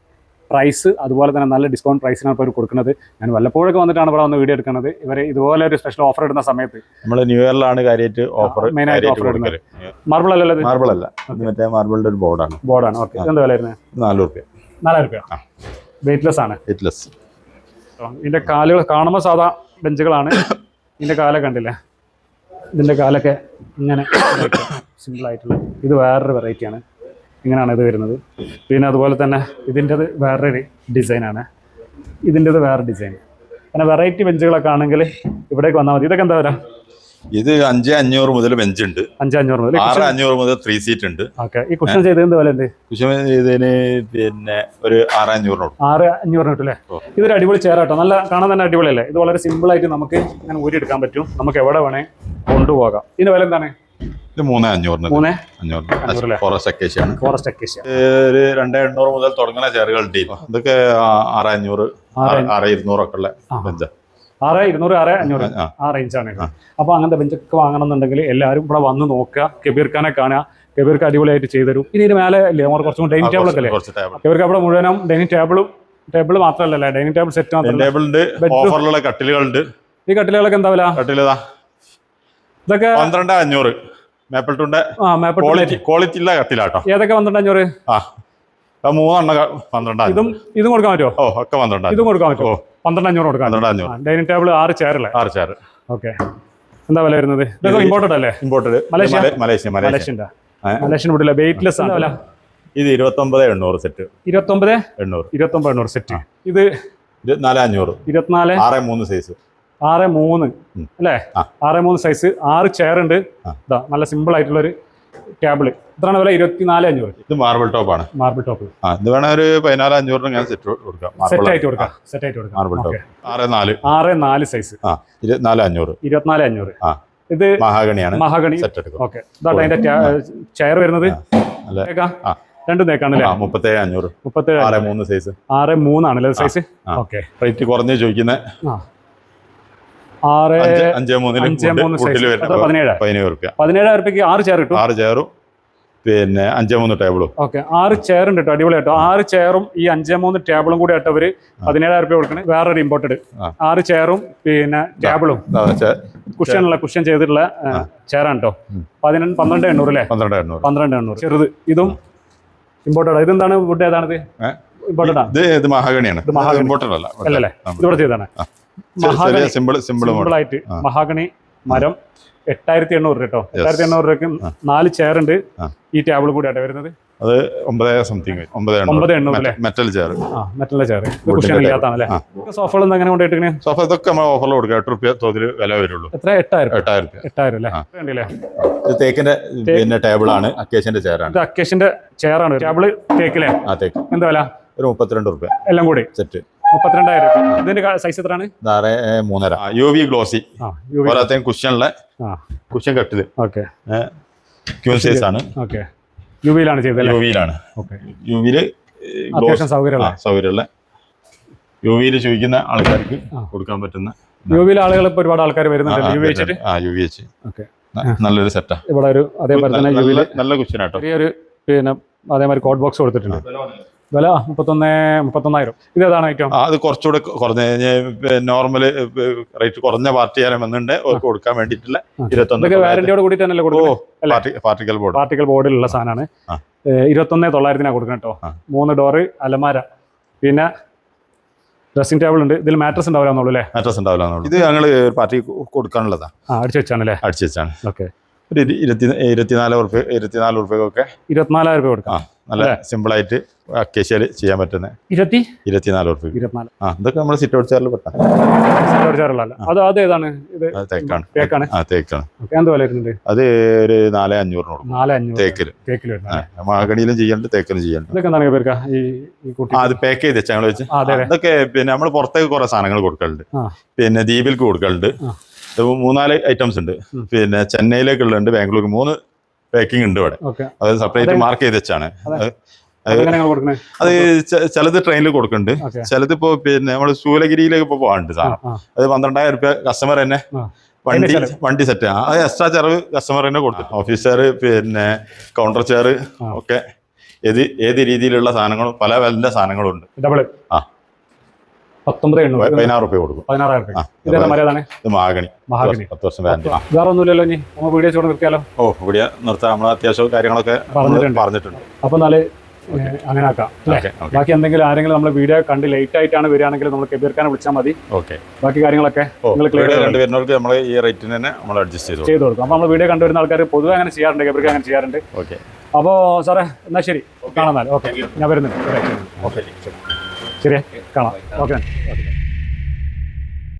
പ്രൈസ്, അതുപോലെ തന്നെ നല്ല ഡിസ്കൗണ്ട് പ്രൈസിനാണ് ഇപ്പോൾ കൊടുക്കുന്നത്. ഞാൻ വല്ലപ്പോഴൊക്കെ വന്നിട്ടാണ് ഇവിടെ വന്ന് വീഡിയോ എടുക്കുന്നത്. ഇവർ ഇതുപോലെ ഒരു സ്പെഷ്യൽ ഓഫർ ഇടുന്ന സമയത്ത്
നമ്മൾ ന്യൂ ഇയറിലാണ് കാര്യമായിട്ട് ഓഫർ,
മെയിനായിട്ട് ഓഫർ ഇടുന്നത്. മാർബിൾ അല്ലല്ലോ ഇത്?
മാർബിൾ അല്ല, മറ്റേ മാർബിളിന്റെ ഒരു ബോർഡാണ്.
ഓക്കെ, എന്താ വില വരുന്നത്? 4,000 രൂപ. വെയിറ്റ്ലെസ് ആണ്. ഇതിന്റെ കാലുകൾ കാണുമ്പോൾ സാധാ ബെഞ്ചുകളാണ്. ഇതിന്റെ കാലൊക്കെ കണ്ടില്ലേ, ഇതിന്റെ കാലൊക്കെ ഇങ്ങനെ സിമ്പിൾ ആയിട്ടുള്ള. ഇത് വേറൊരു വെറൈറ്റിയാണ്, ഇങ്ങനെയാണ് ഇത് വരുന്നത്. പിന്നെ അതുപോലെ തന്നെ ഇതിൻ്റെത് വേറൊരു ഡിസൈനാണ്, ഇതിൻ്റെത് വേറെ ഡിസൈൻ. അങ്ങനെ വെറൈറ്റി ബെഞ്ചുകളൊക്കെ ആണെങ്കിൽ ഇവിടേക്ക് വന്നാൽ മതി. ഇതൊക്കെ എന്താ വരാ?
ഇത് 5,500 മുതൽ ബെഞ്ച് ഉണ്ട്,
5,500 മുതൽ
6,500 മുതൽ 3 സീറ്റ് ഉണ്ട്.
ഓക്കെ, ഈ കുഷൻ ചെയ്തത് വില ഉണ്ട്?
കുഷൻ ചെയ്തതിന് പിന്നെ ഒരു
6,500 കിട്ടും അല്ലേ? ഇതൊരു അടിപൊളി ചെയർ കേട്ടോ, നല്ല കാണാൻ തന്നെ അടിപൊളിയല്ലേ? ഇത് വളരെ സിമ്പിൾ ആയിട്ട് നമുക്ക് ഇങ്ങനെ ഊരിയെടുക്കാൻ പറ്റും, നമുക്ക് എവിടെ വേണേ കൊണ്ടുപോകാം. ഇതിന്റെ വില എന്താണ്?
ഇത് 3,500 ഫോറസ്റ്റ് അക്കേഷ്യ. ഒരു 2,800 മുതൽ തുടങ്ങുന്ന ചെയറുകളുണ്ട്. ഇതൊക്കെ 6,500 6,200 ഒക്കെ ഉള്ള ബെഞ്ചാണ്.
6,200 6,500 ആ റേഞ്ചാണ്. അപ്പൊ അങ്ങനത്തെ ബെഞ്ചൊക്കെ വാങ്ങണം എന്നുണ്ടെങ്കിൽ എല്ലാവരും ഇവിടെ വന്ന് നോക്കുക, കെബീർ ഖാനെ കാണുക. കെബീർക്ക് അടിപൊളിയായിട്ട് ചെയ്തു. ഇനി ഇതിന് മേലെ അല്ലേ കുറച്ചും ഡൈനിങ് ടേബിൾ ഒക്കെ അല്ലേ? കെബീർക്ക് അവിടെ മുഴുവനും ഡൈനിങ് ടേബിൾ മാത്രമല്ല, ഡൈനിങ് ടേബിൾ സെറ്റ്
മാത്രമല്ല, കട്ടിലുകളുണ്ട്.
ഈ കട്ടിലുകളൊക്കെ എന്താ വില?
കട്ടിലതാ ഇതൊക്കെ 12,500. മേപ്പിൾ ടൂണിന്റെ ക്വാളിറ്റി ഉള്ള കട്ടിലാട്ടോ.
ഏതൊക്കെ 12,500?
3
ഇതും കൊടുക്കാൻ പറ്റുമോ?
ഒക്കെ 12.
ഇതും കൊടുക്കാൻ പറ്റുമോ? 12,500 കൊടുക്കാം. ഡൈനിങ് ടേബിൾ 6 ചെയർ അല്ലേ?
6 ചെയർ.
ഓക്കെ, എന്താ വില വരുന്നത്? ഇതൊക്കെ ഇമ്പോർട്ടഡ് അല്ലേ?
ഇമ്പോർട്ടഡ്.
മലേഷ്യൻ വിടില്ല, വെയിറ്റ്ലെസ് ആണ്. വില
ഇത് 29,800 സെറ്റ്.
29,800 സെറ്റ്. ഇത്
4,500.
24
6.3 സൈസ്.
6.3 അല്ലേ? 6.3 സൈസ്, 6 ചെയർ ഉണ്ട്. ഇതാ നല്ല സിമ്പിൾ ആയിട്ടുള്ള ഒരു ടേബിൾ. ഇത്രയാണ് വില? 24,500.
ഇത് മാർബിൾ ടോപ്പ് ആണ്.
മാർബിൾ ടോപ്പ്
ഇത് വേണേ ഒരു 14,500 സെറ്റ് കൊടുക്കാം.
സെറ്റ് ആയിട്ട് കൊടുക്കാം.
Marble top 6.4
size.
24,500.
24,500. ഇത്
മഹാഗണിയാണ്.
മഹാഗണി. ഓക്കെ, ഇതാണ് അതിന്റെ ചെയർ വരുന്നത്. രണ്ടും നേക്കാണല്ലേ?
37,500. 6.3 സൈസ്.
6.3 ആണല്ലേ സൈസ്? ഓക്കെ,
റേറ്റ് കുറഞ്ഞ് ചോദിക്കുന്നത് 17,000 രൂപ.
17,000 രൂപയ്ക്ക് 6 ചെയർ കിട്ടും.
6 ചെയറും പിന്നെ 5.3 ടേബിളും.
ഓക്കെ, 6 ചെയർ ഉണ്ട് കേട്ടോ, അടിപൊളി കേട്ടോ. 6 ചെയറും ഈ 5.3 ടേബിളും കൂടി ആയിട്ട് അവര് 17,000 രൂപ കൊടുക്കണേ. വേറൊരു ഇമ്പോർട്ടഡ് 6 ചെയറും പിന്നെ ടേബിളും കുഷൻ ചെയ്തിട്ടുള്ള ചെയറാണ് കേട്ടോ. 12,800 അല്ലേ? 12,800 ചെറുത്. ഇതും ഇമ്പോർട്ടഡ്. ഇതെന്താണ് വുഡ്? ഏതാണിത്? ഇമ്പോർട്ടഡ്.
ഇത് മഹാഗണിയാണ്. ഇമ്പോർട്ടഡ്
അല്ലല്ലേ? ഇതിവിടെ ചെയ്താണ് സിമ്പിൾ ആയിട്ട്. മഹാഗണി മരം 8,800 കേട്ടോ. 8,800 രൂപയ്ക്ക് 4 ചെയർ ഉണ്ട്. ഈ ടേബിൾ കൂടി ആയിട്ട് വരുന്നത്.
അത് 9,800 metal chair.
Metal chair cushion ഇല്ലാത്താണല്ലേ? സോഫകൾ എങ്ങനെ കൊണ്ടുപോയിട്ട്?
സോഫ ഇതൊക്കെ നമ്മൾ ഓഫറിൽ കൊടുക്കാം. 8 രൂപ തോതിൽ വില വരുള്ളൂ.
എത്ര? 8,000 അല്ലേ?
ഇത് തേക്കിന്റെ പിന്നെ ടേബിൾ ആണ്. അക്കേഷ്യന്റെ ചെയറാണ്.
ഇത് അക്കേഷ്യന്റെ ചെയറാണ്. ടേബിള് തേക്കില്ലേ?
തേക്ക്.
എന്താ വില?
ഒരു 32 രൂപ
എല്ലാം കൂടി സെറ്റ്. 32,000 രൂപ. ഇതിന്റെ സൈസ് എത്രയാണ്?
3.5. UV glossy. പോരാത്തതിന് കുഷ്യനുള്ള കുഷ്യൻ കട്ടില്.
ഓക്കെ,
ക്യൂൻ സൈസ് ആണ്.
ഓക്കെ, യുവിയിലാണ് ചെയ്തത്.
യുവിയിലാണ്.
ഓക്കെ,
യുവിയില് സൗകര്യമുള്ള യുവിയിൽ ചോദിക്കുന്ന ആൾക്കാർക്ക് കൊടുക്കാൻ പറ്റുന്ന.
യുവിയിലെ ആളുകൾ ഇപ്പൊ ഒരുപാട് ആൾക്കാർ വരുന്നുണ്ട്. യു വി വെച്ച്. ഓക്കെ,
നല്ലൊരു സെറ്റാ.
ഇവിടെ ഒരു അതേപോലെ തന്നെ യുവിയില്
നല്ല കുഷ്യനാട്ടോ.
ചെറിയൊരു പിന്നെ അതേമാതിരി കോട്ട് ബോക്സ് കൊടുത്തിട്ടുണ്ട്. വില 31,000. ഇതേതാണ് ഐറ്റം? അത്
കുറച്ചുകൂടെ കുറഞ്ഞ നോർമല് റേറ്റ് കുറഞ്ഞ പാർട്ടി ആയാലും വന്നിട്ടുണ്ട് അവർക്ക് കൊടുക്കാൻ വേണ്ടിയിട്ടുള്ള
21. വാറന്റിയോട് കൂടി തന്നെ
പാർട്ടിക്കൽ
ബോർഡിലുള്ള സാധനമാണ്. 21,900 കൊടുക്കണം കേട്ടോ. 3 ഡോറ്, അലമാര, പിന്നെ ഡ്രസ്സിംഗ് ടേബിൾ ഉണ്ട്. ഇതിൽ മാട്രസ് ഉണ്ടാവില്ല.
മാട്രസ് ഉണ്ടാവില്ല. ഇത് ഞങ്ങൾ പാർട്ടി കൊടുക്കാനുള്ളതാണ്.
അടിച്ചു വെച്ചാണല്ലേ?
അടിച്ചു വെച്ചാണ്.
ഓക്കെ,
ഒരു 24 ഉറുപ്പ്യൊക്കെ
24,000 രൂപ കൊടുക്കാം.
നല്ല സിമ്പിൾ ആയിട്ട് അക്കേഷ്യയിൽ ചെയ്യാൻ പറ്റുന്ന 24 ഉറുപ്പ്യ.
24.
ഇതൊക്കെ നമ്മൾ സിറ്റ് ഔട്ട് ചെയറിൽ പെട്ടാ.
അത് ഏതാണ്? ഇത്
തേക്കാണ്. തേക്കാണ്.
എന്ത് വില വരുന്നുണ്ട്?
അത് ഒരു 4,500 കൊടുക്കും.
4,500
തേക്കില്. മഹാഗണിയിലും ചെയ്യാണ്ട് തേക്കിലും ചെയ്യാണ്ട്.
ഇതൊക്കെ എന്താണ് പേർക്കാ?
അത് പാക്ക് ചെയ്ത് വെച്ചാൽ ഞങ്ങൾ വെച്ച് ഇതൊക്കെ പിന്നെ നമ്മൾ പുറത്തേക്ക് കുറെ സാധനങ്ങൾ കൊടുക്കലുണ്ട്. പിന്നെ ദ്വീപിലേക്ക് കൊടുക്കലുണ്ട്. 3-4 ഐറ്റംസ് ഉണ്ട്. പിന്നെ ചെന്നൈയിലേക്കുള്ളുണ്ട്, ബാംഗ്ലൂർ 3 പാക്കിംഗ് ഉണ്ട് ഇവിടെ. അത് സെപ്പറേറ്റ് മാർക്ക് ചെയ്ത് വെച്ചാണ്. അത് ചിലത് ട്രെയിനിൽ കൊടുക്കുന്നുണ്ട്, ചിലത് ഇപ്പോ പിന്നെ നമ്മള് ശൂലഗിരിയിലേക്ക് ഇപ്പൊ പോകാനുണ്ട് സാധനം. അത് 12,000 രൂപ കസ്റ്റമർ തന്നെ വണ്ടി സെറ്റ്. അത് എക്സ്ട്രാ ചെലവ് കസ്റ്റമർ തന്നെ കൊടുത്തു. ഓഫീസർ പിന്നെ കൗണ്ടർ ചെയർ ഒക്കെ ഏത് രീതിയിലുള്ള സാധനങ്ങളും പല വിലന്റെ സാധനങ്ങളും ഉണ്ട്. 16,000 രൂപ കൊടുക്കും.
16,000.
ഇത് മഹാഗണി 10 വർഷം വാറന്റി.
വേറെ ഒന്നുമില്ലല്ലോ. ഇനി നമ്മൾ വീഡിയോ ചോട് നിർത്തിയാലോ?
വീഡിയോ നിർത്താം. നമ്മൾ അത്യാവശ്യം കാര്യങ്ങളൊക്കെ പറഞ്ഞിട്ടുണ്ട്.
അപ്പൊ എന്നാല് അങ്ങനെ ആക്കാം. ബാക്കി എന്തെങ്കിലും ആരെങ്കിലും നമ്മൾ വീഡിയോ കണ്ട് ലേറ്റ് ആയിട്ടാണ് വരികയാണെങ്കിൽ നമ്മൾ കബീർ ഖാനെ വിളിച്ചാൽ മതി. ബാക്കി കാര്യങ്ങളൊക്കെ
കണ്ടുവരുന്നവർക്ക് നമ്മൾ ഈ റേറ്റിന് തന്നെ നമ്മൾ അഡ്ജസ്റ്റ് ചെയ്ത് കൊടുക്കും.
അപ്പൊ നമ്മൾ വീഡിയോ കണ്ടുവരുന്ന ആൾക്കാർ പൊതുവെ അങ്ങനെ ചെയ്യാറുണ്ട്, കബീർ ഖാൻ അങ്ങനെ ചെയ്യാറുണ്ട്. അപ്പോ സാറേ എന്നാ ശരി, കാണാം. ഓക്കെ, ഞാൻ വരുന്നുണ്ട്. ശരി, കാണാം. ഓക്കെ.